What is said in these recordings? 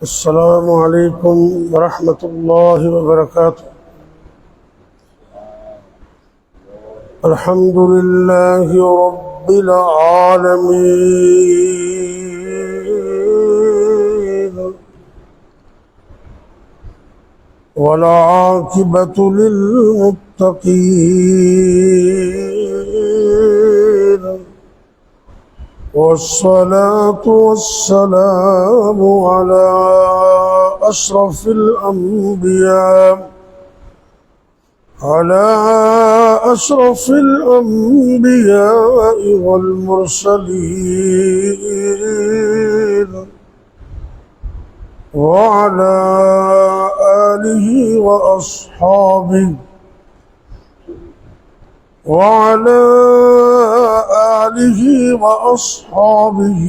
السلام عليكم ورحمة الله وبركاته. الحمد لله رب العالمين، والعاقبة للمتقين، والصلاة والسلام على أشرف الأنبياء والمرسلين، وعلى آله وأصحابه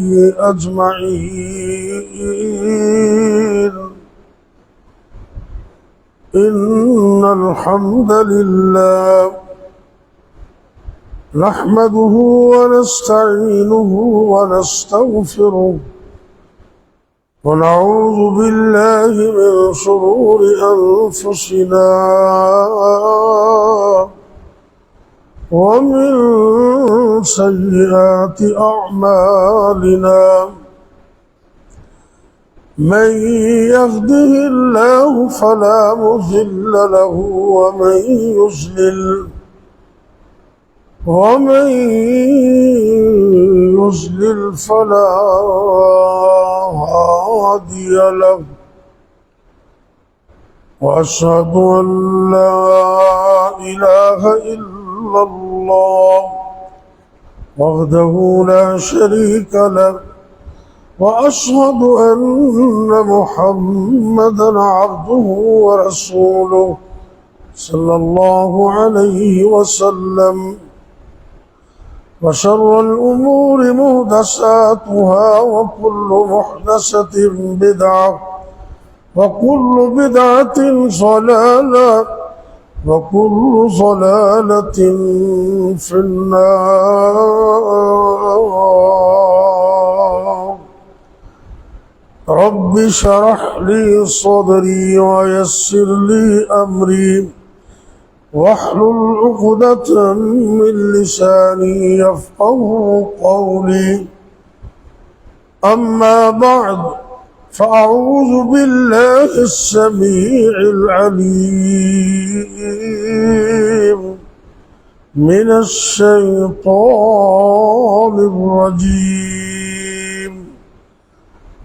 أجمعين. إن الحمد لله نحمده ونستعينه ونستغفره، ونعوذ بالله من شرور أنفسنا ومن سيئات أعمالنا. من يهده الله فلا مضل له، ومن يضلل فلا هادي له. وأشهد أن لا إله إلا الله وحده لا شريك له، وأشهد أن محمدًا عبده ورسوله صلى الله عليه وسلم. وشر الأمور محدثاتها، وكل محدثة بدعة، وكل بدعة ضلالة، وكل ضلالة في النار. رب اشرح لي صدري ويسر لي أمري، واحلل عقدة من لساني يفقهوا قولي. أما بعد، فأعوذ بالله السميع العليم من الشيطان الرجيم.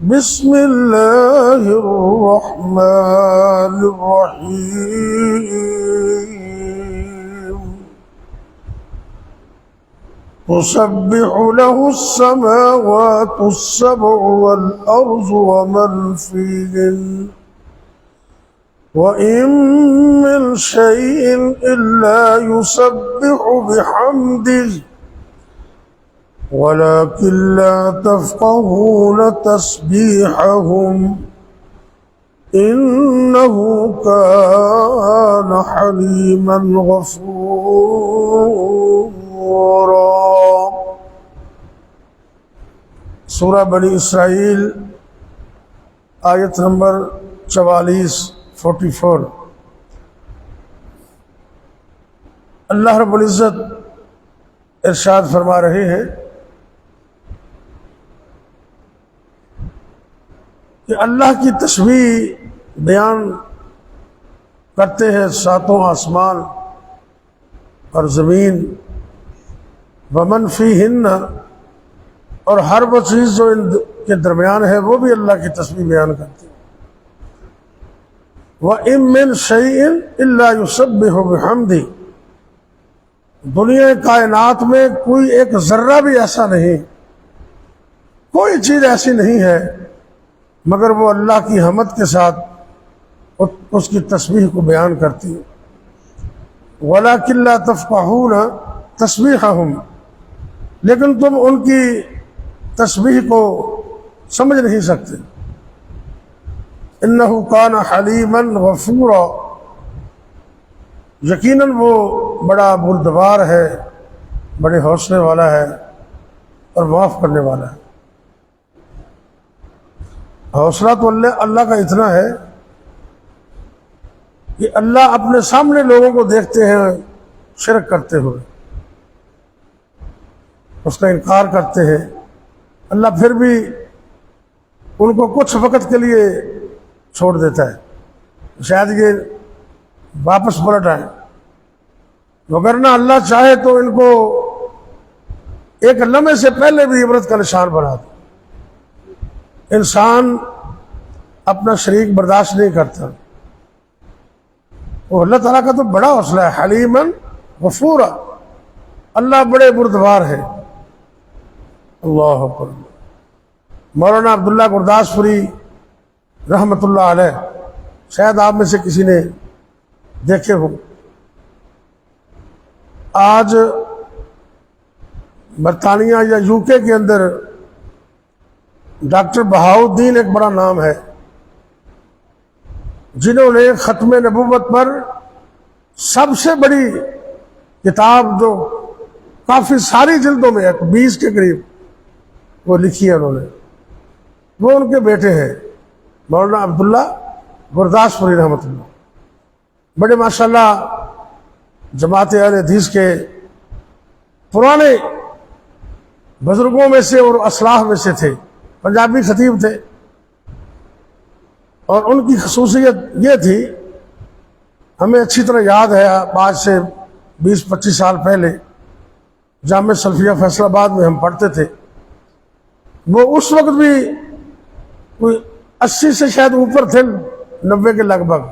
بسم الله الرحمن الرحيم. تسبح له السماوات السبع والأرض ومن فيهن، وإن من شيء إلا يسبح بحمده ولكن لا تفقهون تسبيحهم، إنه كان حليما غفورا. سورہ بنی اسرائیل آیت نمبر 44 اللہ رب العزت ارشاد فرما رہے ہیں کہ اللہ کی تسبیح بیان کرتے ہیں ساتوں آسمان اور زمین، ومن فیہن، اور ہر وہ چیز جو ان کے درمیان ہے وہ بھی اللہ کی تسبیح بیان کرتی ہے۔ وَإِن مِّن شَيْءٍ إِلَّا يُسَبِّحُ بِحَمْدِهِ، دنیا کائنات میں کوئی ایک ذرہ بھی ایسا نہیں، کوئی چیز ایسی نہیں ہے مگر وہ اللہ کی حمد کے ساتھ اس کی تسبیح کو بیان کرتی ہے۔ وَلَكِن لَّا تَفْقَهُونَ تَسْبِيحَهُمْ، لیکن تم ان کی تسبیح کو سمجھ نہیں سکتے۔ إِنَّهُ كَانَ حَلِيمًا غَفُورًا، یقیناً وہ بڑا بردبار ہے، بڑے حوصلے والا ہے اور معاف کرنے والا ہے۔ حوصلہ تو اللہ کا اتنا ہے کہ اللہ اپنے سامنے لوگوں کو دیکھتے ہیں شرک کرتے ہوئے، اس کا انکار کرتے ہیں، اللہ پھر بھی ان کو کچھ وقت کے لیے چھوڑ دیتا ہے، شاید یہ واپس پلٹ آئے، وگرنہ اللہ چاہے تو ان کو ایک لمحے سے پہلے بھی عبرت کا نشان بنا دے۔ انسان اپنا شریک برداشت نہیں کرتا، وہ اللہ تعالیٰ کا تو بڑا حوصلہ ہے، حلیماً غفورا، اللہ بڑے بردبار ہے۔ اللہ اکبر۔ مولانا عبداللہ گرداس پوری رحمۃ اللہ علیہ، شاید آپ میں سے کسی نے دیکھے ہوں، آج برطانیہ یا یو کے اندر ڈاکٹر بہاؤالدین ایک بڑا نام ہے، جنہوں نے ختم نبوت پر سب سے بڑی کتاب جو کافی ساری جلدوں میں 20 کے قریب وہ لکھی ہے انہوں نے، وہ ان کے بیٹے ہیں مولانا عبداللہ گرداس پوری رحمۃ اللہ، بڑے ماشاءاللہ جماعت اہل حدیث کے پرانے بزرگوں میں سے اور اسلاف میں سے تھے، پنجابی خطیب تھے، اور ان کی خصوصیت یہ تھی، ہمیں اچھی طرح یاد ہے، آج سے 20-25 سال پہلے جامعہ سلفیہ فیصل آباد میں ہم پڑھتے تھے، وہ اس وقت بھی کوئی 80 سے شاید اوپر تھے، 90 کے لگ بھگ،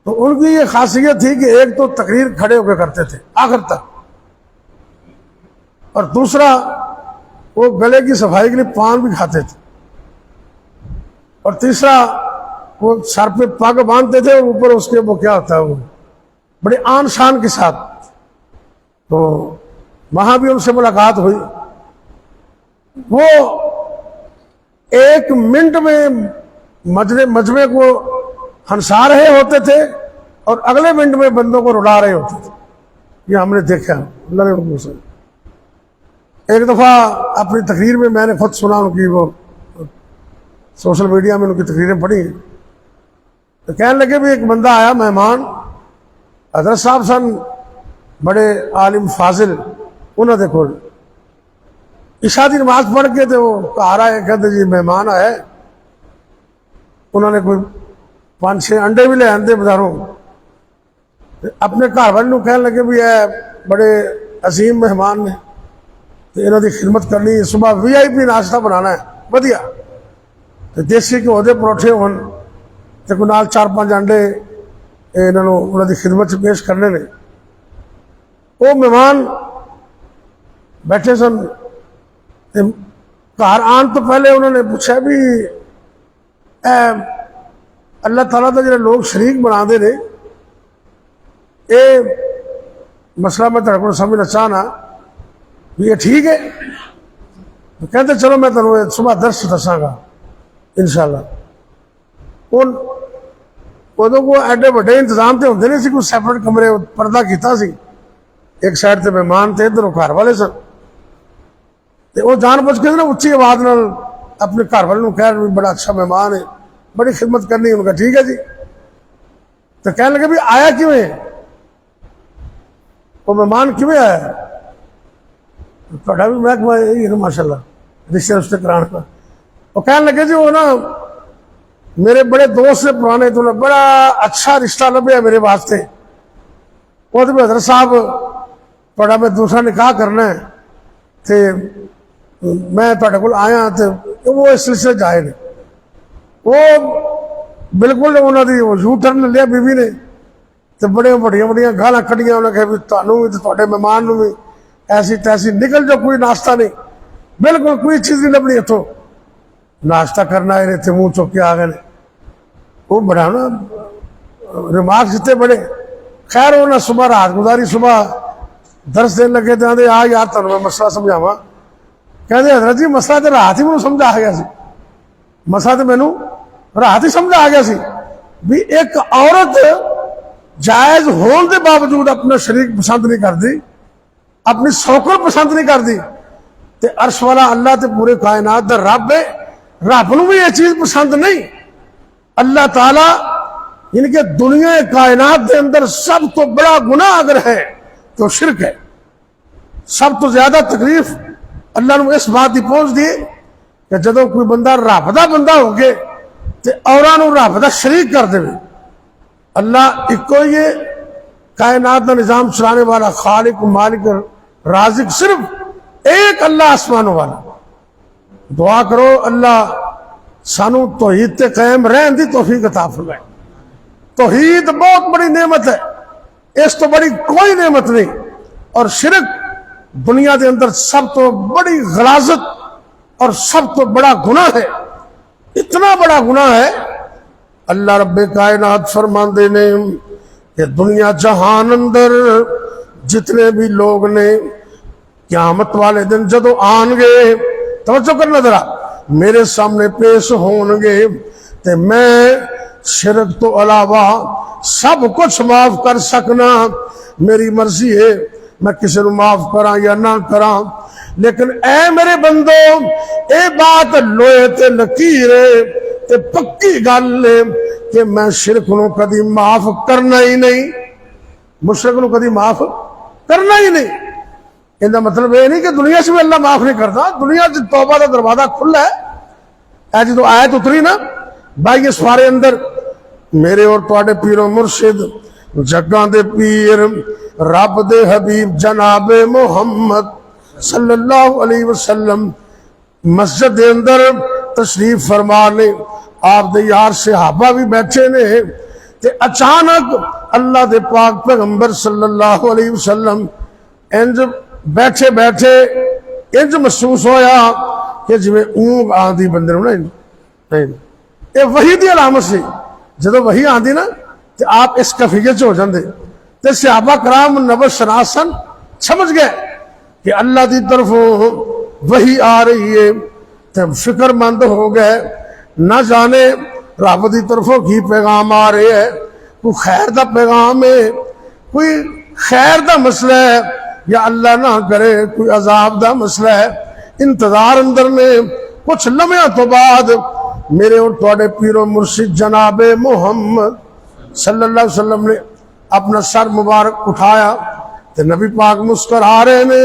تو ان کی یہ خاصیت تھی کہ ایک تو تقریر کھڑے ہو کے کرتے تھے آخر تک، اور دوسرا وہ گلے کی صفائی کے لیے پان بھی کھاتے تھے، اور تیسرا وہ سر پہ پگ باندھتے تھے اور اوپر اس کے وہ کیا ہوتا ہے وہ بڑی آن شان کے ساتھ، تو وہاں بھی ان سے ملاقات ہوئی، وہ 1 منٹ میں مجمع کو ہنسا رہے ہوتے تھے اور اگلے منٹ میں بندوں کو رلا رہے ہوتے تھے، یہ ہم نے دیکھا، اللہ نے ان کو۔ ایک دفعہ اپنی تقریر میں نے خود سنا ان کی، وہ سوشل میڈیا میں ان کی تقریریں پڑھی، تو کہنے لگے بھی ایک بندہ آیا مہمان، حضرت صاحب سن بڑے عالم فاضل، انہوں نے کول عشاء دی نماز پڑھ کے تو وہ کہا رہا ہے، کہتے جی مہمان آئے، انہوں نے کوئی 5-6 انڈے بھی لے آندے بازاروں، اپنے گھر والے کہنے لگے بھی اے بڑے عظیم مہمان نے، تو انہوں کی خدمت کرنی، صبح VIP ناشتہ بنانا ہے ودیا، تو دیسی گھیو دے پروٹھے ہون تے کوئی نال 4-5 انڈے انہوں کی خدمت پیش کرنے نے۔ وہ مہمان بیٹھے سن، گھر آن تو پہلے انہوں نے پوچھا بھی اے اللہ تعالیٰ کا جڑے لوگ شریک بنا دے نے، یہ مسئلہ میں تیرے کو سمجھنا چاہنا بھی یہ ٹھیک ہے؟ تو کہتے چلو میں تمہیں صبح درس دساں گا انشاءاللہ۔ ادو کو ایڈے بڑے انتظام تے ہوندے نہیں سی، کوئی سیپریٹ کمرے پردہ کیتا سی، ایک سائڈ تے مہمان تھے، ادھر گھر والے سن، وہ جان بوجھ کے نا اچھی آواز نال اپنے گھر والے کہہ رہے بڑا اچھا مہمان ہے، بڑی خدمت کرنی، ان کا ٹھیک ہے جی۔ تو کہنے لگے بھی آیا کیوں ہے وہ مہمان، کیوں آیا؟ بھی محکمہ یہی ہے نا ماشاء اللہ، رشتے کرانے کا۔ وہ کہنے لگے جی وہ نا میرے بڑے دوست سے پرانے، تو بڑا اچھا رشتہ لبیا میرے واسطے، وہ تو حضرت صاحب تھوڑا میں دوسرا نکاح کرنا ہے، تے میں تھوڑے کول آیا، تے وہ اس سلسلے جائے نے، وہ بالکل انہوں نے یو ٹرن لیا بیوی نے، تے بڑے بڑیاں گالاں کھڑیاں، انہوں نے کہا بھی تانوں بھی تے تھوڑے مہمان نوں بھی ایسی تیسی نکل جو، کوئی ناشتہ نہیں، بالکل کوئی چیز نہیں لبنی اتوں، ناشتہ کرنا ہے تے منہ چک کے آ گئے۔ وہ بڑا نا ریمارکس اتنے بڑے، خیر انہیں صبح رات گزاری، صبح درس دین لگے تو آدھے آ یار تمہیں میں مسئلہ سمجھاوا، کہتے حضرت جی مسئلہ تو رات ہی مجھے سمجھ آ گیا سی، مسئلہ تو مینوں رات ہی سمجھ آ گیا سی بھی ایک عورت جائز ہون دے باوجود اپنا شریک پسند نہیں کرتی، اپنی سوکر پسند نہیں کرتی، تے عرش والا اللہ تے پورے کائنات دا رب ہے، رب نو بھی یہ چیز پسند نہیں. اللہ تعالی ان کے دنیا کائنات کے اندر سب تو بڑا گناہ اگر ہے تو شرک ہے. سب تو زیادہ تکلیف اللہ نے اس بات کی پہنچ دی کہ جدو کوئی بندہ رب دا بندہ ہو گئے تو اوراں رب دا شریک کر دے. اللہ ایک یہ کائنات کا نظام چلانے والا خالق مالک رازق صرف ایک اللہ آسمانوں والا. دعا کرو اللہ سانو توحید تے قائم رہن دی توفیق عطا فرمائے. توحید بہت بڑی نعمت ہے, اس تو بڑی کوئی نعمت نہیں. اور شرک دنیا کے اندر سب تو بڑی غلاظت اور سب تو بڑا گناہ ہے. اتنا بڑا گناہ ہے اللہ رب کائنات فرماندے نے کہ دنیا جہان اندر جتنے بھی لوگ نے قیامت والے دن جدو آن گے, توجہ کرنا ذرا, میرے سامنے پیش ہون گے تے میں شرک تو علاوہ سب کچھ معاف کر سکنا. میری مرضی ہے میں کسی کو معاف کراں یا نہ کراں, لیکن اے میرے بندو اے بات لوہے تے لکیر تے پکی گل ہے کہ میں شرک نو کدی معاف کرنا ہی نہیں, مشرک نو کدی معاف کرنا ہی نہیں. ان کا مطلب یہ نہیں کہ دنیا سے بھی اللہ معاف نہیں کرتا. دنیا سے توبہ کا دروازہ کھلا ہے. اے جدو آیت اتری نا بھائی اس بارے اندر میرے اور تواڈے پیر و مرشد جگاں دے پیر رب دے حبیب جناب محمد صلی اللہ علیہ وسلم مسجد دے اندر تشریف فرما لے. آپ دے یار صحابہ بھی بیٹھے نے تے اچانک اللہ دے پاک پیغمبر صلی اللہ علیہ وسلم انج بیٹھے بیٹھے انج محسوس ہویا کہ جویں اونگ آندی بندے نوں نہیں. یہ وحی دی علامت سی. جدو وحی آندی نا تے آپ اس کیفیت ہو جاندے تے صحابہ کرام نبی شناسن سمجھ گئے کہ اللہ دی طرف وحی آ رہی ہے تے فکر مند ہو گئے. نہ جانے رب دی طرفوں کی پیغام آ رہے ہے, کوئی خیر دا پیغام ہے, کوئی خیر دا مسئلہ ہے, یا اللہ نہ کرے کوئی عذاب دا مسئلہ ہے. انتظار اندر میں کچھ لمحوں تو بعد میرے اور تواڈے پیر و مرشد جناب محمد صلی اللہ علیہ وسلم نے اپنا سر مبارک اٹھایا تے نبی پاک مسکرا رہے نے.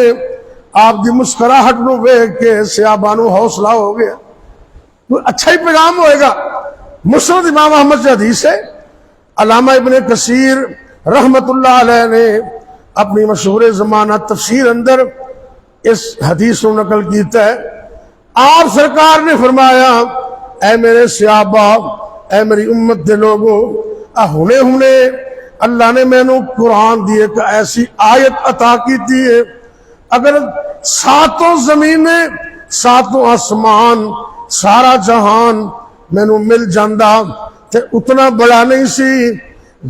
آپ دی مسکراہٹ نو ویکھ کے صحابہ نو حوصلہ ہو گیا, اچھا ہی پیغام ہوئے گا. مسند امام احمد سے حدیث ہے. علامہ ابن کثیر رحمت اللہ علیہ نے اپنی مشہور زمانہ تفسیر اندر اس حدیث کو نقل کیتا ہے. آپ سرکار نے فرمایا اے میرے صحابہ, اے میری امت دے لوگوں, ہونے ہونے اللہ نے میں نو قرآن دی ایک ایسی آیت عطا کی تھی ہے, اگر ساتوں زمینیں ساتوں آسمان سارا جہان مینو مل جاندہ تے اتنا بڑا نہیں سی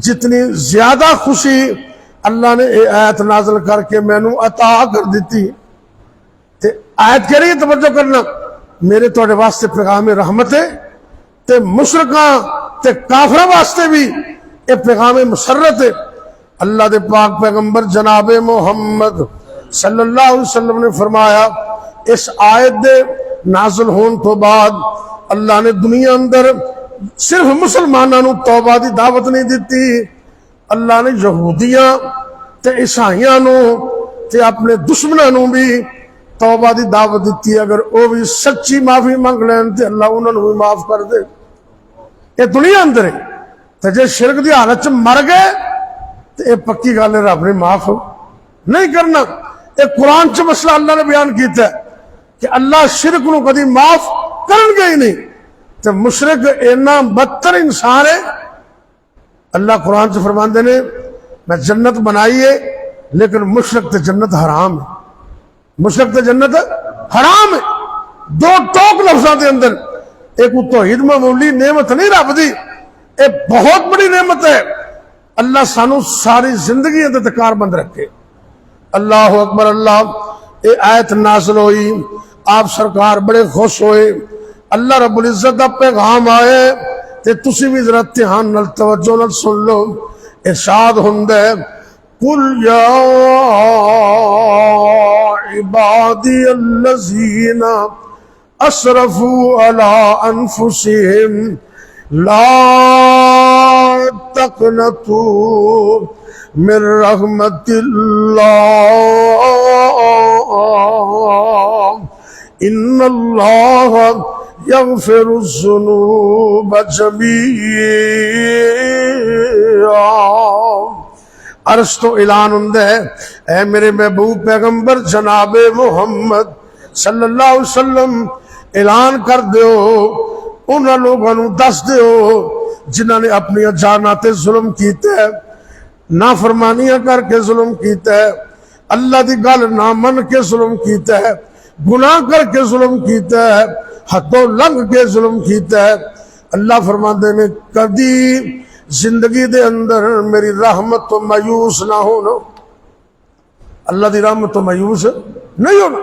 جتنی زیادہ خوشی اللہ نے اے آیت نازل کر کے مینو عطا کر دیتی. تے آیت کہہ رہی ہے, توجہ کرنا, میرے توڑے واسطے پیغام رحمت ہے تے مشرکاں تے کافرہ واسطے بھی اے پیغام مسرت ہے. اللہ دے پاک پیغمبر جناب محمد صلی اللہ علیہ وسلم نے فرمایا اس آیت دے نازل ہون تو بعد اللہ نے دنیا اندر صرف مسلمانوں توبہ دی دعوت نہیں دیتی, اللہ نے یہودیاں تے عیسائیاں نو تے اپنے دشمنوں بھی توبہ دی دعوت دیتی. اگر وہ بھی سچی معافی مانگ لین تے اللہ انہوں نے بھی معاف کر دے. یہ دنیا اندر ہے. تے جے شرک دی حالت مر گئے تے یہ پکی گل ہے رب نے معاف نہیں کرنا. یہ قرآن چ مسئلہ اللہ نے بیان کیتا ہے کہ اللہ شرک نو کدی معاف کرن گے ہی نہیں. تو مشرک اینا بدتر انسان ہے. اللہ قرآن سے فرماندے نے میں جنت بنائی ہے لیکن مشرک تے جنت حرام ہے. مشرک تے جنت حرام ہے. دو ٹوک لفظوں کے اندر. ایک توحید معمولی نعمت نہیں رب دی, ایک بہت بڑی نعمت ہے. اللہ سانو ساری زندگی اندر کار بند رکھے. اللہ اکبر. اللہ اے آیت نازل ہوئی, آپ سرکار بڑے خوش ہوئے. اللہ رب العزت کا پیغام آئے تے تسی بھی ذرا دھیان نال توجہ نال سن لو. ارشاد ہوندا ہے قل یا عبادی الذین اسرفوا علی انفسہم لا تقنطوا من رحمت اللہ ان اللہ یغفر الذنوب جمیعا۔ عرض تو اعلان ہوندہ ہے اے میرے محبوب پیغمبر جناب محمد صلی اللہ علیہ وسلم، اعلان کر دیو انہاں لوگوں نوں دس دیو جنہاں نے اپنی جاناں تے ظلم کیتا ہے، نافرمانیاں کر کے ظلم کیتا ہے، اللہ دی گل نہ من کے ظلم کیتا ہے، گناہ کر کے ظلم کیتا ہے، حدوں لنگ کے ظلم کیتا ہے۔ اللہ فرماندے نے کبھی زندگی دے اندر میری رحمت تو مایوس نہ ہونا، اللہ دی رحمت تو مایوس نہیں ہونا۔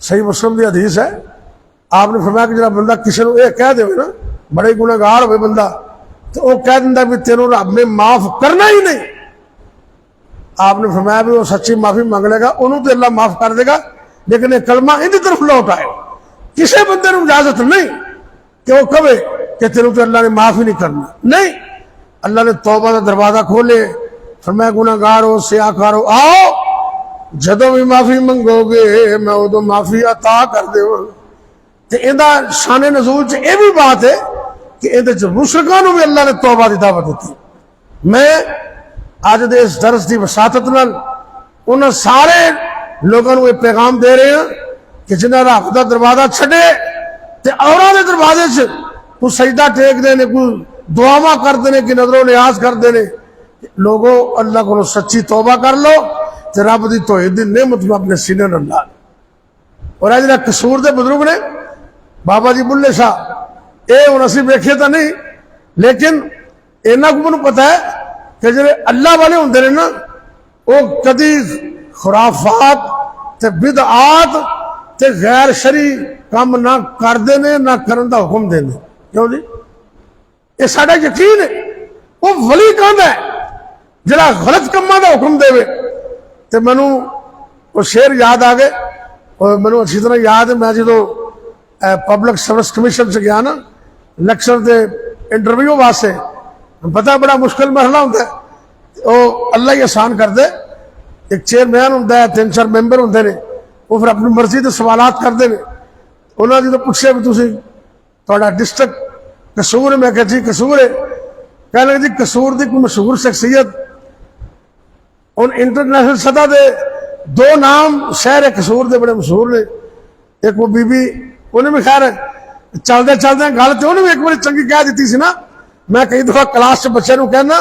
صحیح مسلم دی حدیث ہے، آپ نے فرمایا کہ جب بندہ کسی نے یہ کہہ دے نا، بڑے گناہگار ہوئے بندہ، تو وہ کہہ دینا بھی تینوں رب نے معاف کرنا ہی نہیں، آپ نے فرمایا بھی وہ سچی معافی مانگ لے گا انہوں تو اللہ معاف کر دے گا، لیکن یہ کلمہ ان کی طرف لوٹ آئے۔ کسی بندے نے اجازت نہیں کہ وہ کہے کہ تینوں تو اللہ نے معاف ہی نہیں کرنا، نہیں، اللہ نے توبہ کا دروازہ کھولے، فرمایا گناہگار ہو سیاہکار ہو آؤ، جدوں بھی معافی منگو گے میں ادو معافی عطا کر دے۔ تے ایندا شان نزول چ یہ بھی بات ہے کہ اندر چ مشرکاں نوں بھی اللہ نے توبہ دی دعوت دیتی۔ میں اج دے اس درس دی وساطت نال انہاں سارے لوگوں کو یہ پیغام دے رہے ہیں کہ جنہاں رب دا دروازہ چھڈے تے اوراں دے دروازے چ کوئی سجدہ ٹیک دے نے، کوئی دعاواں کرتے ہیں کہ نظر و نیاز کرتے ہیں، لوگوں اللہ کو سچی توبہ کر لو تے رب دی توحید دی نعمت میں اپنے سینے نال لا لو۔ اور اج جڑا قصور دے بزرگ نے بابا جی بلے شاہ، اے ہن اسی ویکھے تو نہیں، لیکن انہاں کو مینوں پتہ ہے کہ جڑے اللہ والے ہوندے نے نا وہ کدی خرافات تے بدعات تے غیر شرعی کام نہ کردے نے نہ کرن دا حکم دیندے۔ کیوں جی؟ یہ ساڈا یقین ہے وہ ولی کہندا ہے جڑا غلط کاماں دا حکم دے۔ تے مینوں وہ شعر یاد آ گئے، اور مینوں اچھی طرح یاد ہے میں جدوں پبلک سروس کمیشن سے گیا نا لیکچر دے انٹرویو واسطے، پتہ بڑا مشکل مرحلہ ہوتا ہے، وہ اللہ ہی آسان کر دے، ایک چیئرمین ہوتا ہے، 3-4 ممبر ہوتے ہیں، وہ پھر اپنی مرضی کے سوالات کرتے ہیں۔ انہوں نے جدو پوچھے بھی تسی تہاڈا ڈسٹرکٹ قصور ہے، میں کہا جی قصور ہے، کہنے لگے جی قصور دی کوئی مشہور شخصیت، ان انٹرنیشنل سطح دے 2 نام شہر قصور دے بڑے مشہور نے، ایک وہ بی بی، انہیں بھی خیر چلدے چلدے گل تو انہیں بھی ایک بڑی چنگی کہہ دیتی سی نا، میں کئی دفعہ کلاس سے بچے نو کہنا،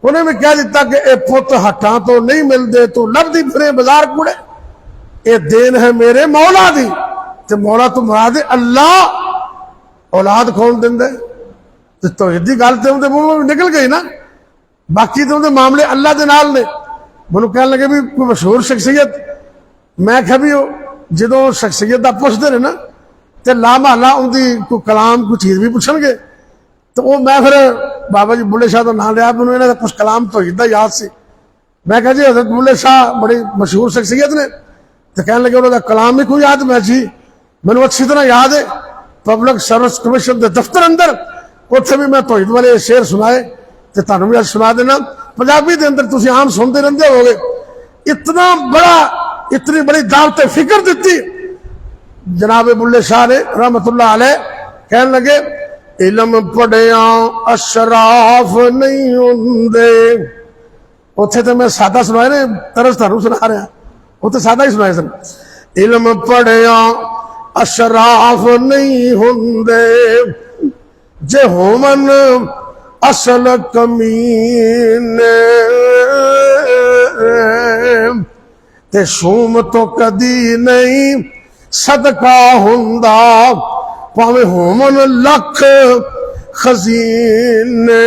انہیں بھی کہہ دیتا کہ اے پت ہٹاں تو نہیں ملدے تو لب دی پھرے بازار کوڑے، اے دین ہے میرے مولا دی، تے مولا تو مراد اللہ، اولاد کون دین دے؟ تو یہ گل تو ان کے منہ میں نکل گئی نا، باقی تو ان کے معاملے اللہ دے نال نے۔ مجھے کہنے لگے بھی کوئی مشہور شخصیت، میں کہا بھی جدوں شخصیت دا پوچھتے رہے نا تے لا محلہ ان کی کوئی کلام کوئی چیز بھی پوچھن گے، تو وہ میں پھر بابا جی بلے شاہ کا نام لیا، میں انہوں نے کچھ کلام تو ہی یاد سی، میں کہا جی حضرت بلے شاہ بڑی مشہور شخصیت نے، تو کہنے لگے انہوں نے کلام بھی کوئی یاد، میں جی میں اچھی طرح یاد ہے، پبلک سروس کمیشن دے دفتر اندر اتنے بھی میں توحید والے شعر سنائے، تو تمہیں بھی سنا دینا، پنجابی دے اندر تسی عام سنتے رہتے ہو گے، اتنا بڑا اتنی بڑی دعوت فکر دیتی جناب بلے شاہ نے رحمت اللہ علیہ، کہنے لگے علم پڑھیاں اشراف نہیں ہوندے، اتنے تو میں سادہ سنائے نے، طرز تھانوں سنا رہا، وہ تو سادہ ہی سنائے سن، علم پڑھیاں اشراف نہیں ہوندے جے ہومن اصل کمینے، تے شوم تو کدی نہیں صدقہ ہوندا پاویں ہومن لکھ خزینے،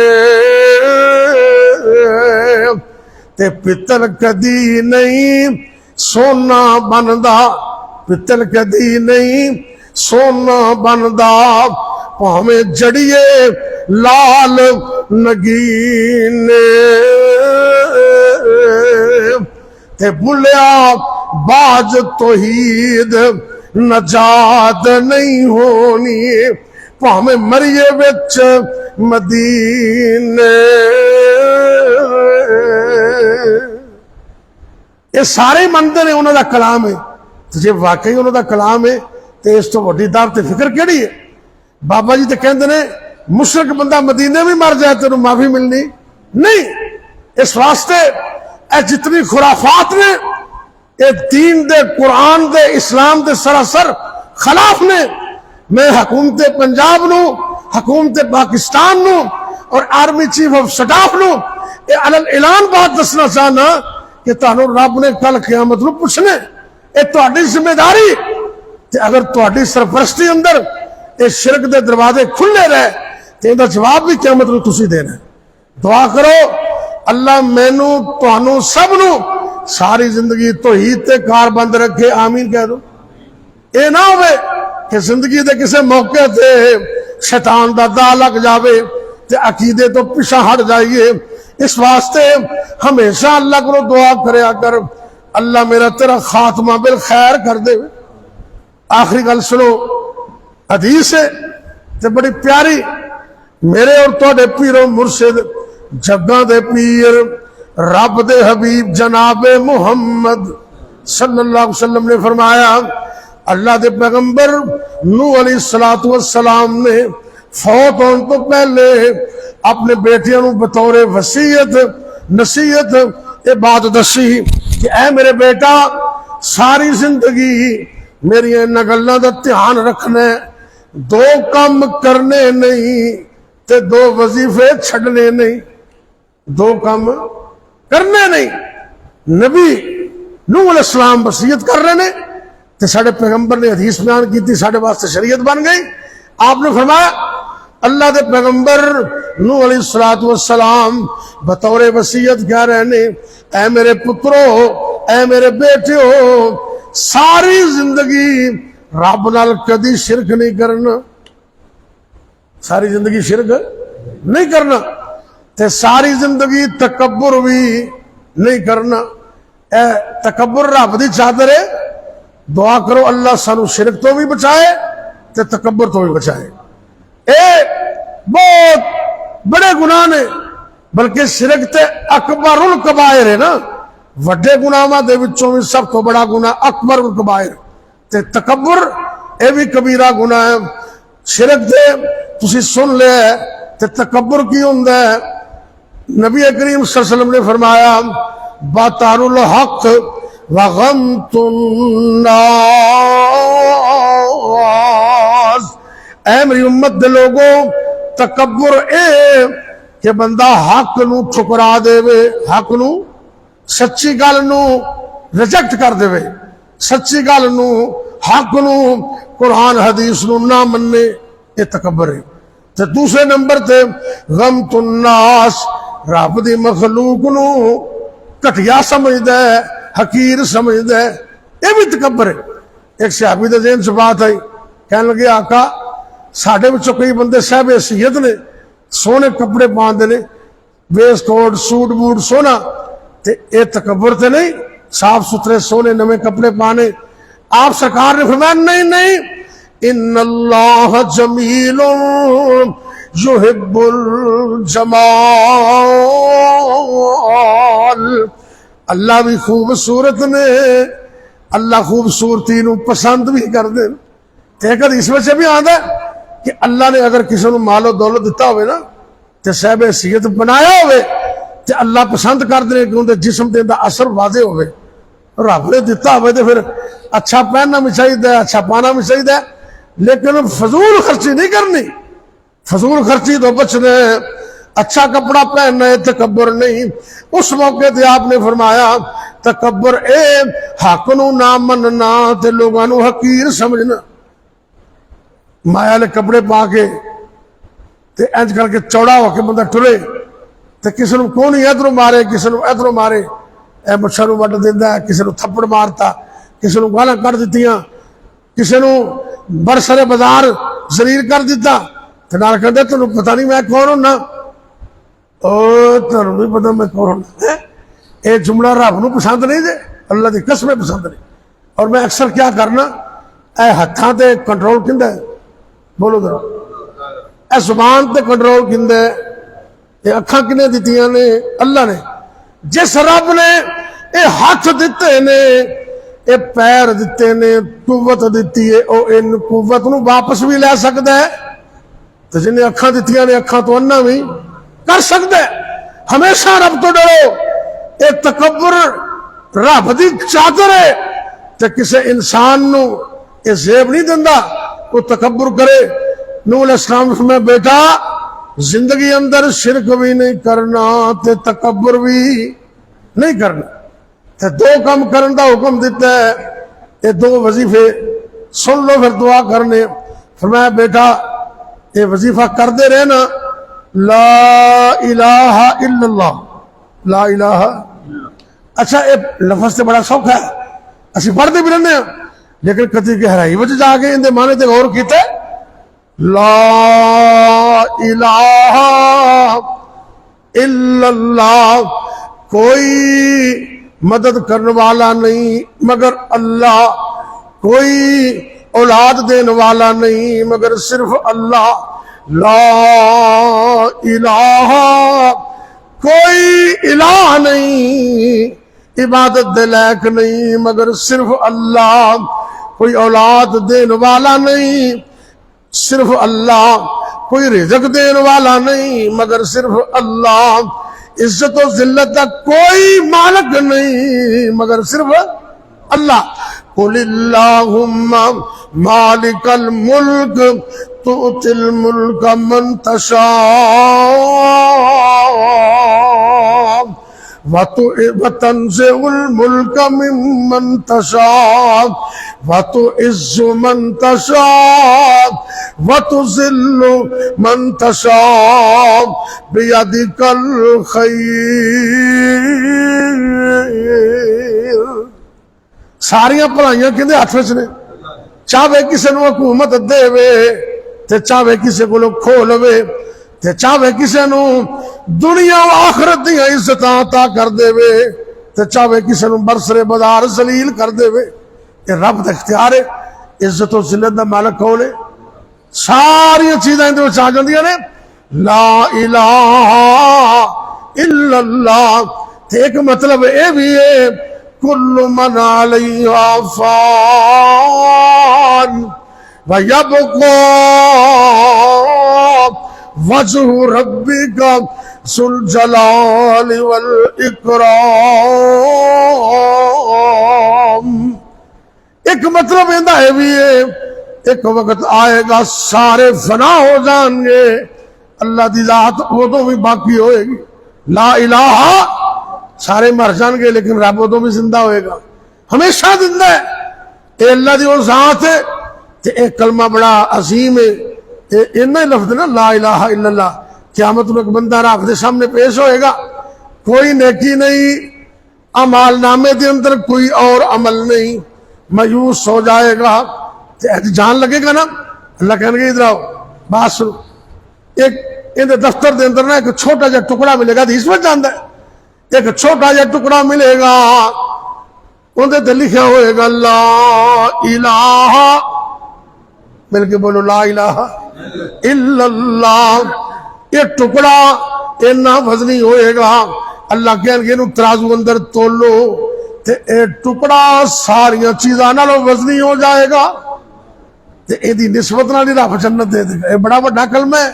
تے پتر کدی نہیں سونا بندا، پتر کدی نہیں سونا بندا پاویں جڑیے لال نگینے، تے بلیا باج توحید نجات نہیں ہونی پاویں مریے وچ مدینے. یہ سارے منتے ہیں انہوں دا کلام ہے. جی واقعی انہوں دا کلام ہے تو اس تو وڈی دعوت فکر کیڑی ہے؟ بابا جی تو کہندے نے مشرک بندہ مدینے بھی مر جائے تینوں معافی ملنی نہیں. اس واسطے اے جتنی خرافات نے اے دین دے قرآن دے اسلام دے سراسر خلاف نے. میں حکومت پنجاب نو حکومت پاکستان نو اور آرمی چیف آف سٹاف نو اے علل اعلان بات دسنا چاہنا کہ تانوں رب نے کل قیامت نو پوچھنے اے تہاڈی ذمہ داری. تے اگر تہاڈی سرپرستی اندر اے شرک دے دروازے کھلے رہے تے دا جواب بھی قیامت نو تسی دینا. دعا کرو اللہ مینوں تانوں سب نو ساری زندگی توحید تے کار بند رکھے. آمین کہہ دو. اے نہ ہوئے کہ زندگی دے کسے موقع تے شیطان دا دا لگ جاوے تے عقیدے تو پیچھے ہٹ جائیے. اس واسطے ہمیشہ اللہ کو دعا کریا کر اللہ میرا تیرا خاتمہ بالخیر کر دے. آخری گل سنو حدیث ہے تے بڑی پیاری. میرے اور تواڈے پیرو مرشد جگاں دے پیر رب دے حبیب جناب محمد صلی اللہ علیہ وسلم نے فرمایا اللہ دے پیغمبر نوح علیہ السلام نے فوت ہونے تو پہلے اپنے بیٹیاں نو بطور وصیت نصیحت یہ بات دسی کہ اے میرے بیٹا ساری زندگی میری ان گلاں دا دھیان رکھنا ہے. دو کام کرنے نہیں تے دو وظیفے چھڈنے نہیں. دو کام کرنے نہیں. نبی نوح علیہ السلام وصیت کر رہے نے تے ساڈے پیغمبر نے حدیث بیان کی تھی ساڈے واسطے شریعت بن گئی. آپ نے فرمایا اللہ دے پیغمبر نوح علیہ السلام بطور وصیت کیا رہنے اے میرے پترو اے میرے بیٹیو ساری زندگی رب نال کدی شرک نہیں کرنا. ساری زندگی شرک نہیں کرنا تے ساری زندگی تکبر بھی نہیں کرنا. اے تکبر رب دی چادر ہے. دعا کرو اللہ سانو شرک تو بھی بچائے تے تکبر تو بھی بچائے. اے بہت بڑے گناہ نے بلکہ شرک تے اکبر الکبائر ہے نا. وڈے گناہاں دے وچوں بھی سب تو بڑا گناہ اکبر الکبائر تے تکبر اے بھی کبیرہ گناہ ہے. شرک تے تسی سن لے تے تکبر کی ہوندا ہے. نبی کریم صلی اللہ علیہ وسلم نے فرمایا بطار الحق وغمت الناس. اے میری امت دے لوگوں تکبر اے کہ بندہ حق نو ٹھکرا دے وے. حق نو سچی گل نو ریجیکٹ کر دے وے. سچی گل نو حق نو قرآن حدیث نو نہ مننے یہ تکبر ہے. تے دوسرے نمبر تے غمت الناس رب دی مخلوق نو گھٹیا سمجھدا ہے حقیر سمجھدا ہے. یہ بھی تکبر ہے. ایک صحابی دے ذہن چ بات آئی کہنے لگے آقا ساڈے وچوں کئی بندے صاحب حیثیت نے سونے کپڑے پاندے نے ویسٹ کوٹ سوٹ بوٹ سونا تے اے تکبر تے نہیں صاف ستھرے سونے نویں کپڑے پانے. آپ سرکار نے فرمایا نہیں نہیں ان اللہ جمیل یحب الجمال. اللہ بھی خوبصورت نے اللہ خوبصورتی نو پسند بھی کر دے. ایک حدیث میں سے بھی آندا ہے کہ اللہ نے اگر کسی نو مال و دولت دیتا ہوئے نا تے صاحب حیثیت بنایا ہوئے تے اللہ پسند کر دے کہ اندر جسم دے دا اثر واضح ہوئے. رب نے دیتا ہوئے تے پھر اچھا پہننا بھی چاہیے اچھا پانا بھی چاہیے لیکن فضول خرچی نہیں کرنی. فضول خرچی تو بچنے. اچھا کپڑا پہننا ہے تکبر نہیں. اس موقع تے آپ نے فرمایا تکبر اے حق نو نہ مننا تے لوگاں نو حقیر سمجھنا. مایا لے کپڑے پا کے تے انج کر کے چوڑا ہو کے بندہ ٹرے تے کسی نو کون ہی ادھروں مارے کسی نو ادھروں مارے. اے مچھر نو وڈ دیندا ہے کسی نو تھپڑ مارتا کسی نو گالاں کر دتیاں کسی نو برسر بازار ذلیل کر دیتا تے نال کہندے تینوں پتہ نہیں میں کون ہوں نا. او تینوں نہیں پتہ میں کون ہوں. اے جملہ رب نو پسند نہیں دے اللہ دی قسم پسند نہیں. اور میں اکثر کیا کرنا اے ہتھاں تے کنٹرول کیندا ہے؟ بولو ذرا، اے زبان تے کنٹرول کیندا ہے؟ یہ اکھاں کنے دتیاں نے؟ اللہ نے۔ جس رب نے اے ہاتھ دتے نے، اے پیر دتے نے، قوت دتی ہے، او ان قوت نو واپس بھی لے سکدا ہے، تو جنہیں اکھاں دتیاں نے اکھاں تو انا بھی کر سکدا ہے۔ ہمیشہ رب تو ڈرو۔ اے تکبر رب دی چادر ہے، تے کسے انسان نو اے زیب نہیں دندا وہ تکبر کرے۔ نوح علیہ السلام میں بیٹا زندگی اندر شرک بھی نہیں کرنا تے تکبر بھی نہیں کرنا، تے دو کام کرن دا حکم دیتا ہے، یہ دو وظیفے سن لو پھر دعا کرنے۔ فرمایا بیٹا یہ وظیفہ کر دے رہنا، لا الہ الا اللہ، لا الہ۔ اچھا یہ لفظ تے بڑا سوکھا ہے، اسی پڑھتے بھی رہنے ہیں، لیکن کتی گہرائی وچ جا کے اندے معنی تے غور کیتے، لا الہ الا اللہ، کوئی مدد کرنے والا نہیں مگر اللہ، کوئی اولاد دینے والا نہیں مگر صرف اللہ، لا الہ، کوئی الہ نہیں عبادت دے لائق نہیں مگر صرف اللہ، کوئی اولاد دینے والا نہیں صرف اللہ، کوئی رزق دینے والا نہیں مگر صرف اللہ، عزت و ذلت کا کوئی مالک نہیں مگر صرف اللہ۔ قل اللہم مالک الملک تؤتی الملک من تشاء وتنزع الملک ممن تشاء وتعز من تشاء وتذل من تشاء بیدک الخیر۔ ساریاں بھلائیاں کہندے ہاتھ وچ نے، چاہے کسے نو حکومت دے وے تے چاہے کسے کو کھو لوے تے چاہے کسے نو دنیا و آخرت دی عزتاں عطا کر دے وے تے چاہے کسے نو برسر بازار ذلیل کر دے وے۔ یہ رب دا اختیار ہے۔ عزت و ذلت دا مالک کون ہے؟ ساری چیزاں اندر وچ آ جاندیاں نے، لا الہ الا اللہ۔ تے ایک مطلب اے بھی ہے کل من علیہا فان ویبقی وجہ ربک ذو الجلال والاکرام۔ ایک مطلب ایندہ ہے بھی ہے ایک وقت آئے گا سارے فنا ہو جان گے، اللہ دی ذات وہ تو بھی باقی ہوئے گی، لا الہ سارے مر جان گے لیکن رب وہ تو بھی زندہ ہوئے گا، ہمیشہ زندہ ہے۔ اے اللہ دی وہ ذات ہے، ایک کلمہ بڑا عظیم ہے، انہی لفظ نا لا الہ الا اللہ۔ قیامت میں ایک بندہ رب دے سامنے پیش ہوئے گا، کوئی نیکی نہیں، عمال نامے دے اندر کوئی اور عمل نہیں، مایوس ہو جائے گا، جان لگے گا نا، اللہ کہنے گے ادھر آؤ بات سنو۔ ایک اندر دفتر دے اندر نا ایک چھوٹا جا ٹکڑا ملے گا، حدیث میں جاندا ہے، ایک چھوٹا جا ٹکڑا ملے گا، اندر تے لکھا ہوئے گا لا الہ، مل کے بولو لا الہ الا اللہ۔ یہ ٹکڑا اتنا وزنی ہوئے گا، اللہ کہنے گے انہوں ترازو اندر تولو تے اے ٹکڑا ساریاں چیزاں نالوں وزنی ہو جائے گا، تے اے دی نسبت نالی رب جنت دے دے گا۔ اے بڑا بڑا کلمہ ہے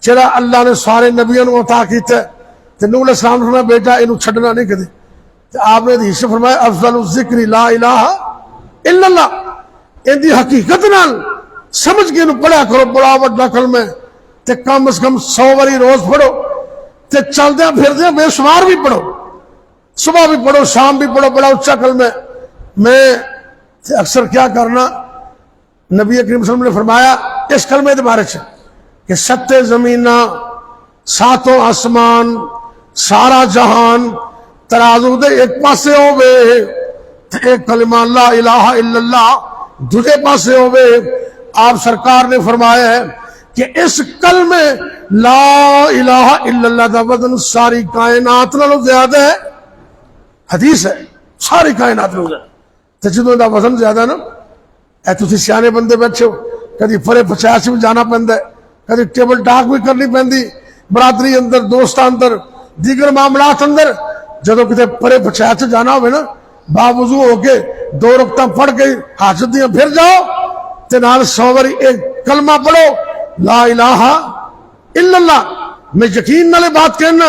جڑا اللہ نے سارے نبیوں کو عطا کیتا ہے۔ تے نوح علیہ السلام نے فرمایا بیٹا انہوں چھڑنا نہیں کدے، تے آپ نے حدیث فرمایا افضل الذکر لا الہ الا اللہ۔ ان دی حقیقت نال سمجھ کے انہوں پڑھا کرو، بڑا بڑا کلمہ ہے، تے کم از کم 100 باری روز پڑھو، تے چل دیا پھر دیا بے شمار بھی پڑھو، صبح بھی پڑھو شام بھی پڑھو، بڑا اچھا کلمہ ہے۔ میں اکثر کیا کرنا، نبی کریم صلی اللہ علیہ وسلم نے فرمایا اس کلمے دے بارے کہ 7 زمینہ 7 آسمان سارا جہان ترازو دے ایک پاسے ہوئے تے ایک کلمہ لا الہ الا اللہ دوسرے پاسے ہوئے۔ آپ سرکار نے فرمایا ہے کہ اس کلمے لا الہ الا اللہ دا وزن ساری کائنات نالوں زیادہ ہے، حدیث ہے، ساری کائنات نالوں زیادہ۔ تے جدوں دا وزن زیادہ نا اے تسی سیانے بندے بیٹھے ہو، کدی پھرے پچاس بھی جانا پہندا ہے، کدی ٹیبل ٹاک بھی کرنی پہندی، برادری اندر، دوستاں اندر، دیگر معاملات اندر، جدو کتے پرے پچاس جانا ہوئے نا، باوضو ہو کے 2 رکعتاں پڑھ کے حاجت دیاں پھر جاؤ تے نال 100 باری ایک کلمہ پڑھو، لا الہ الا اللہ۔ میں یقین نالے بات کہنا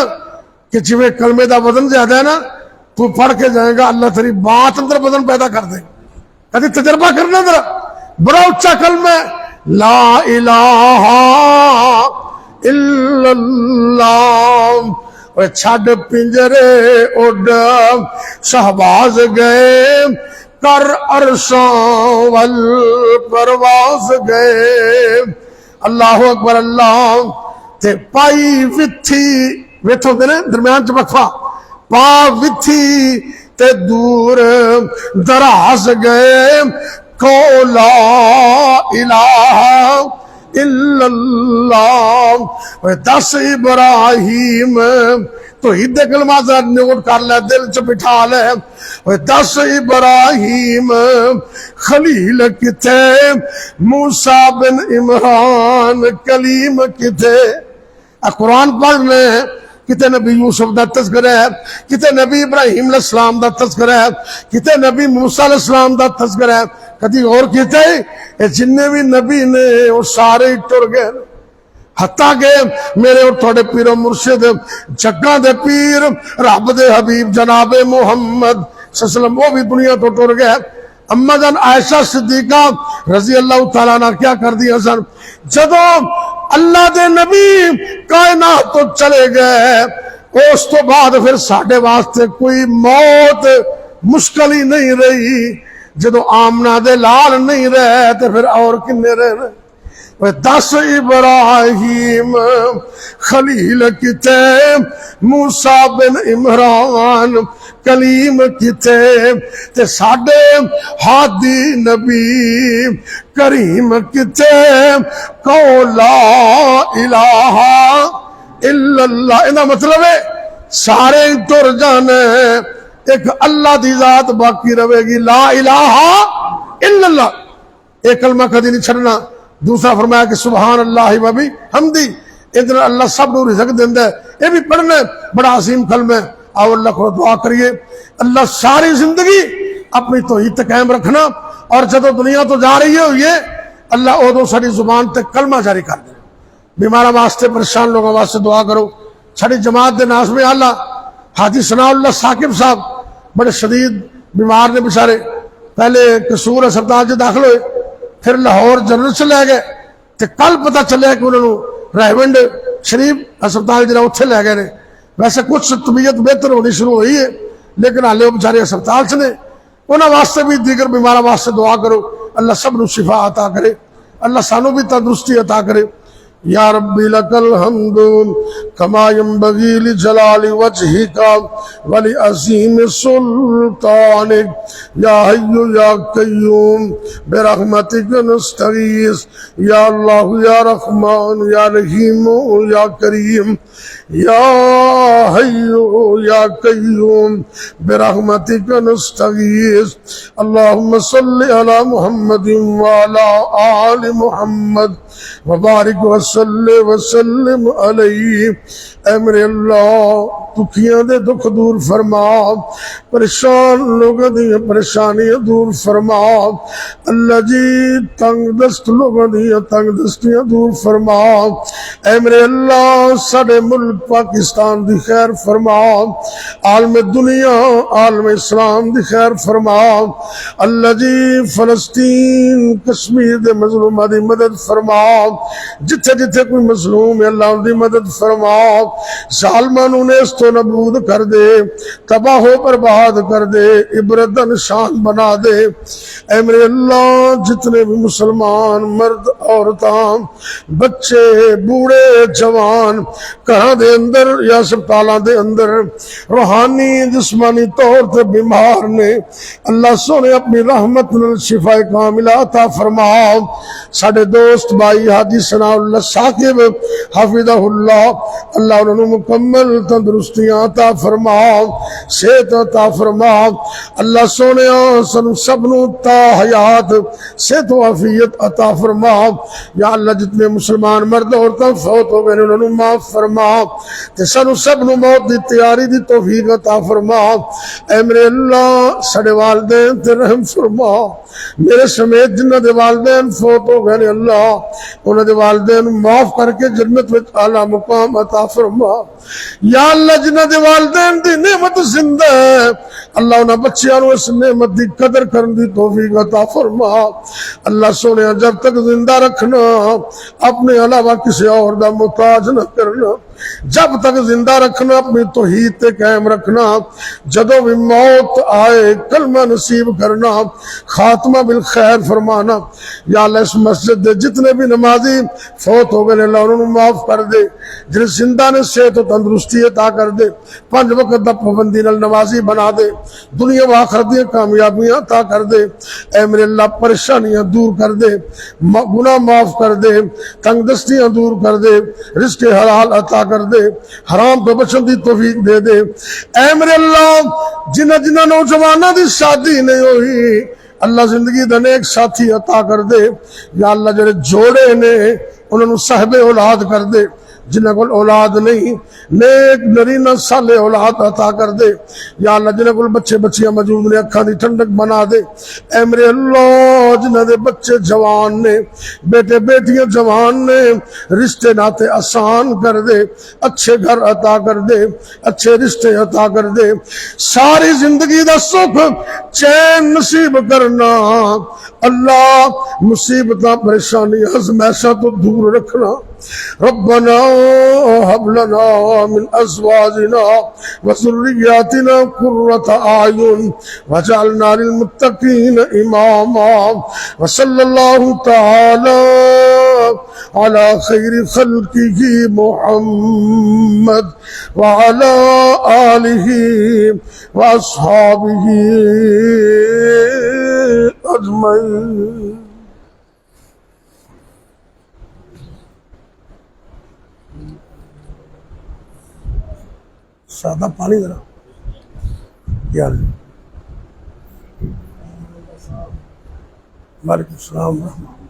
کہ جویں کلمے دا وزن زیادہ ہے نا، تو پڑھ کے جائے گا اللہ تیری بات اندر وزن پیدا کر دے۔ کدی تجربہ کرنا ذرا، بڑا اچھا کلمہ ہے، لا الہ الا اللہ۔ اور چھڈ پنجرے اڈ شہباز گئے، کر عرشاں ول پرواز گئے، اللہ اکبر اللہ۔ تے پائی وتھی، ویتھ ہوندے نے درمیان چ وقفہ، پا وتھی تے دور دراز گئے، کو لا الہ الا اللہ۔ 10 ابراہیم تو ہی دے کلمہ ذرا نوٹ کر لے، دل چ بٹھا لے۔ 10 ابراہیم خلیل کتے، موسیٰ بن عمران کلیم کتے۔ قرآن پڑھنے کتے نبی یوسف دا تذکرہ ہے، کتے نبی ابراہیم علیہ السلام دا تذکرہ ہے، کتے نبی موسیٰ علیہ السلام دا تذکرہ ہے، کدی اور کتے جننے بھی نبی نے وہ سارے ہی ٹر گئے، حتیٰ کہ میرے اور تھوڑے پیر و مرشد جگہ دے پیر رب دے حبیب جناب محمد صلی اللہ علیہ وسلم وہ بھی دنیا تو ٹر گئے۔ اما جان عائشہ صدیقہ رضی اللہ تعالیٰ عنہ کیا کر دیا سن، جدو اللہ دے نبی کائنات تو چلے گئے، اس تو بعد پھر ساڈے واسطے کوئی موت مشکل ہی نہیں رہی۔ جدو آمنہ دے لال نہیں رہے تو پھر اور کنے رہے۔ 10 ابراہیم خلیل کتے، موسیٰ بن عمران کلیم کتے، تے ساڈے ہادی نبی کریم کتے، کو لا الہ الا اللہ۔ انہا مطلب ہے سارے ٹر جانے، ایک اللہ دی ذات باقی رہے گی، لا الہ الا اللہ۔ ایک کلمہ کدی نہیں چھڑنا۔ دوسرا فرمایا کہ سبحان اللہ و بحمدہ، ادھر اللہ سب نو رزق دیندا ہے، یہ بھی پڑھنا بڑا عظیم کلمہ ہے۔ آؤ اللہ کو دعا کریے اللہ ساری زندگی اپنی توحید تے قائم رکھنا، اور جدو دنیا تو جا رہی ہوئی ہے اللہ ادو ساری زبان تے کلمہ جاری کر دے۔ بیمارہ واسطے، پریشان لوگوں واسطے دعا کرو۔ ساری جماعت دے ناظم اعلیٰ حاجی ثناء اللہ ثاقب صاحب بڑے شدید بیمار نے بیچارے، پہلے قصور ہسپتال سے داخل ہوئے، پھر لاہور جنرل سے لے گئے، تے کل پتہ چلے کہ انہوں نے راہونڈ شریف ہسپتال جڑا اتھے لے گئے نے۔ ویسے کچھ طبیعت بہتر ہونی شروع ہوئی ہے، لیکن حالے وہ بیچارے ہسپتال سے نے۔ انہاں واسطے بھی دیگر بیمارہ واسطے دعا کرو، اللہ سب نو شفا عطا کرے، اللہ سانو بھی تندرستی عطا کرے۔ یا ربی لک الحمد کما ینبغی لجلال وجہک ولعظیم سلطانک، یا حی یا قیوم برحمتک نستغیث، یا اللہ یا رحمان یا رحیم یا کریم، یا حی یا قیوم برحمتک نستغیث۔ اللہم صلی علی محمد وعلی آل محمد وبارک وسلم علیہ۔ اے میرے اللہ دکھیاں دے دکھ دور فرما، پریشان لوگوں دی پریشانیاں دور فرما، اللہ جی تنگ دست لوگوں دی تنگ دستیاں دور فرما۔ اے میرے اللہ ساڈے ملک پاکستان دی خیر فرما، عالم دنیا عالم اسلام دی خیر فرما، اللہ جی فلسطین کشمیر دے مظلومہ دی مدد فرما، جتھے جتھے کوئی مظلوم ہے اللہ ان دی مدد فرما، ظالمانوں نے اس تو نابود کر دے، تباہ و برباد کر دے، عبرت نشان بنا دے۔ اے میرے اللہ جتنے بھی مسلمان مرد عورتاں بچے بوڑھے جوان گھراں دے اندر یا اسپتالاں دے اندر روحانی جسمانی طور تے بیمار نے، اللہ سونے اپنی رحمت نال شفا کاملہ عطا فرما۔ ساڈے دوست بھائی بھائی حاجی ثناء اللہ ثاقب حفظہ اللہ، اللہ انہوں نے مکمل تندرستیاں عطا فرما، صحت عطا فرما۔ اللہ سونے سن سب نو تا حیات صحت و عافیت عطا فرما۔ یا اللہ جتنے مسلمان مرد عورتاں فوت ہو گئے انہوں نے معاف فرما، تے سانو سب نو موت دی تیاری دی توفیق عطا فرما۔ اے میرے اللہ سڑے والدین تے رحم فرما، میرے سمیت جنہ دے والدین فوت ہو گئے اللہ انہاں دے والدین معاف کر کے جنت وچ اعلی مقام عطا فرما۔ یا اللہ جنہ دے والدین دی نعمت زندہ ہے اللہ انہاں بچیاں نو اس نعمت دی قدر کرن دی توفیق عطا فرما۔ اللہ سونے جب تک زندہ رکھنا اپنے علاوہ کسی اور دا محتاج نہ کرنا، جب تک زندہ رکھنا اپنی توحید تے قائم رکھنا، جدوں بھی موت آئے کلمہ نصیب کرنا، خاتمہ بالخیر فرمانا۔ یا اللہ اس مسجد دے جتنے بھی نمازی فوت ہو گئے اللہ انہوں نے معاف کر دے، جن زندہ نے صحت و تندرستی عطا کر دے، 5 وقت دا پابندی نال نمازی بنا دے، دنیا و آخرت دی کامیابیاں عطا کر دے۔ اے میرے اللہ پریشانیاں دور کر دے، گناہ معاف کر دے، تنگ دستیاں دور کر دے، رزق حلال عطا کر دے، حرام پہ بچن دی توفیق دے دے۔ اے میرے اللہ جنہ نوجوانوں دی شادی نہیں ہوئی اللہ زندگی دا نیک ساتھی عطا کر دے۔ یا اللہ جڑے جوڑے نے انہوں نے صاحب اولاد کر دے، جنہ کو اولاد نہیں نیک نرینہ صالح اولاد عطا کر دے۔ یا اللہ جنہ کو بچے بچیاں موجود نے اکھاں دی ٹھنڈک بنا دے۔ اے میرے اللہ جنہ دے بچے جوان نے، بیٹے بیٹیاں جوان نے، رشتے ناتے آسان کر دے، اچھے گھر عطا کر دے، اچھے رشتے عطا کر دے، ساری زندگی دا سکھ چین نصیب کرنا۔ اللہ مصیبتاں پریشانی ازمائشاں تو دور رکھنا۔ ربنا هب لنا من ازواجنا وذرياتنا قرة اعين واجعلنا للمتقين اماما، وصلى الله تعالى على خير خلقه محمد وعلى آله واصحابه اجمعين۔ سادہ پانی ذرا یار۔ وعلیکم السلام ورحمۃ اللہ۔